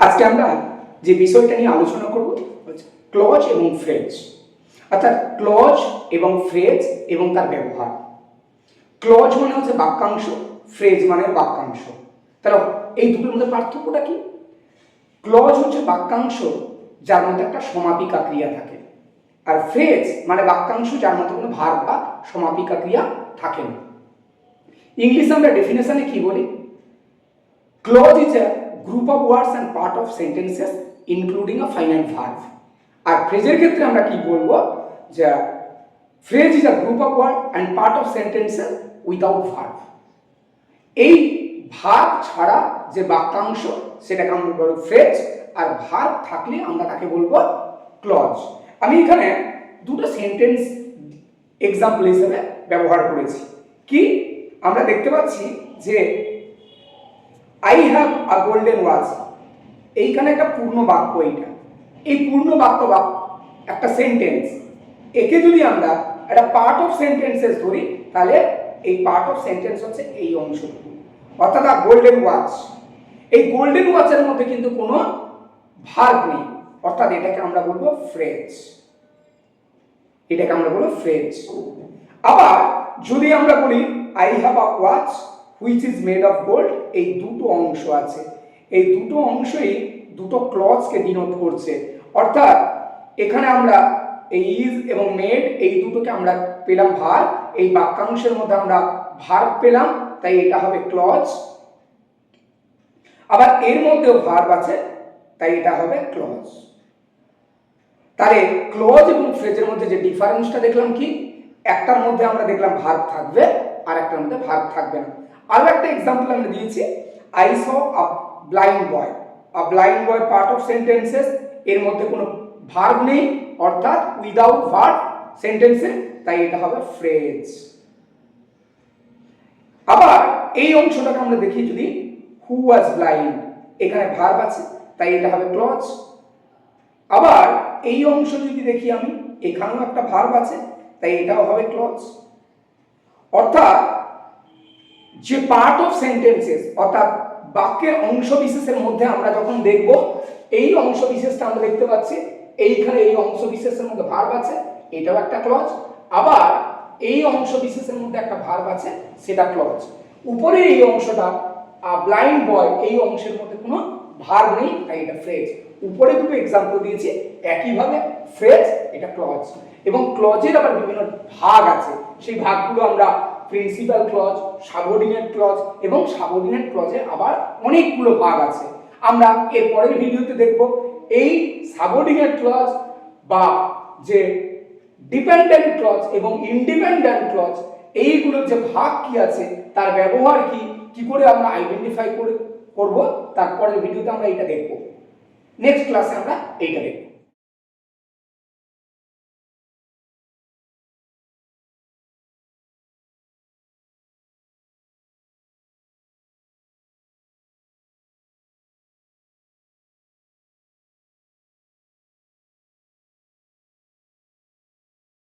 আজকে আমরা যে বিষয়টা নিয়ে আলোচনা করব ক্লজ এবং ফ্রেজ, অর্থাৎ ক্লজ এবং ফ্রেজ এবং তার ব্যবহার। ক্লজ মানে হচ্ছে বাক্যাংশ, ফ্রেজ মানে বাক্যাংশ। তাহলে এই দুটোর মধ্যে পার্থক্যটা কি? ক্লজ হচ্ছে বাক্যাংশ যার মধ্যে একটা সমাপিকা ক্রিয়া থাকে, আর ফ্রেজ মানে বাক্যাংশ যার মধ্যে কোনো ভার্ব বা সমাপিকা ক্রিয়া থাকে না। ইংলিশে আমরা ডেফিনেশনে কি বলি? Clause is a group of words and part of sentences including a finite verb. আর ফ্রেজের ক্ষেত্রে আমরা কি বলবো? যে phrase is a group of word and part of sentences without verb. এই ভার্ব ছাড়া যে বাক্যাংশ সেটাকে আমরা বলবো ফ্রেজ, আর ভার্ব থাকলে আমরা তাকে বলবো ক্লজ। আমি এখানে দুটো সেন্টেন্স এক্সাম্পল হিসেবে ব্যবহার করেছি। কি আমরা দেখতে পাচ্ছি যে I have a golden watch, এইখানে একটা পূর্ণ বাক্য। এইটা এই পূর্ণ বাক্য বা একটা সেন্টেন্স, একে যদি আমরা একটা পার্ট অফ সেন্টেন্সেস ধরি তাহলে এই পার্ট অফ সেন্টেন্স হচ্ছে এই অংশটুকু, অর্থাৎ আ গোল্ডেন ওয়াচ। এই গোল্ডেন ওয়াচের মধ্যে কিন্তু কোনো ভার্ব নেই, অর্থাৎ এটাকে আমরা বলবো ফ্রেজ। এটাকে আমরা বলবো ফ্রেজ। আবার যদি আমরা বলি I have a watch which is made of gold, এই দুটো অংশ আছে, এই দুটো অংশই দুটো ক্লজকে ডিনোট করছে। অর্থাৎ এখানে আমরা এই ইজ এবং মেড এই দুটোকে আমরা পেলাম ভার্ব, এই বাক্যাংশের মধ্যে আমরা ভার্ব পেলাম, তাই এটা হবে ক্লজ। আবার এর মধ্যেও ভার্ব আছে, তাই এটা হবে ক্লজ। তাহলে ক্লজ এবং ফ্রেজের মধ্যে যে ডিফারেন্সটা দেখলাম কি, একটার মধ্যে আমরা দেখলাম ভার্ব থাকবে আর একটার মধ্যে ভার্ব থাকবে না। আরো একটা एग्जांपल আমরা দিয়েছি, I saw a blind boy. A blind boy part of sentences, এর মধ্যে কোনো ভার্ব নেই, অর্থাৎ উইদাউট ভার্ব সেন্টেন্সে, তাই এটা হবে ফ্রেজ। আবার এই অংশটাকে আমরা দেখি, যদি হু ওয়াজ ব্লাইন্ড, এখানে ভার্ব আছে, তাই এটা হবে ক্লজ। আবার এই অংশ যদি দেখি আমি, এখানেও একটা ভার্ব আছে, তাই এটাও হবে ক্লজ। অর্থাৎ যে পার্ট অফ সেন্টেন্সেস, অর্থাৎ বাক্যের অংশ বিশেষের মধ্যে আমরা যখন দেখব, এই অংশ বিশেষটা আমরা দেখতে পাচ্ছি, এইখানে এই অংশ বিশেষের মধ্যে ভার্ব আছে, এটাও একটা ক্লজ। আবার এই অংশ বিশেষের মধ্যে একটা ভার্ব আছে, সেটা ক্লজ। উপরে এই অংশটা ব্লাইন্ড বয়, এই অংশের মধ্যে কোনো ভার্ব নেই, তাই এটা ফ্রেজ। উপরে দুটো एग्जांपल দিয়েছি, একইভাবে ফ্রেজ এটা ক্লজ। এবং ক্লজের আবার বিভিন্ন ভাগ আছে, সেই ভাগগুলো আমরা প্রিন্সিপাল ক্লজ, সাবঅর্ডিনেট ক্লজ, এবং সাবঅর্ডিনেট ক্লজের আবার অনেকগুলো ভাগ আছে। আমরা এর পরের ভিডিওতে দেখব এই সাবঅর্ডিনেট ক্লজ বা যে ডিপেন্ডেন্ট ক্লজ এবং ইন্ডিপেন্ডেন্ট ক্লজ, এইগুলোর যে ভাগ কি আছে, তার ব্যবহার কি করে আমরা আইডেন্টিফাই করব, তারপরের ভিডিওতে আমরা এটা দেখব। নেক্সট ক্লাসে আমরা এইটা দেখব।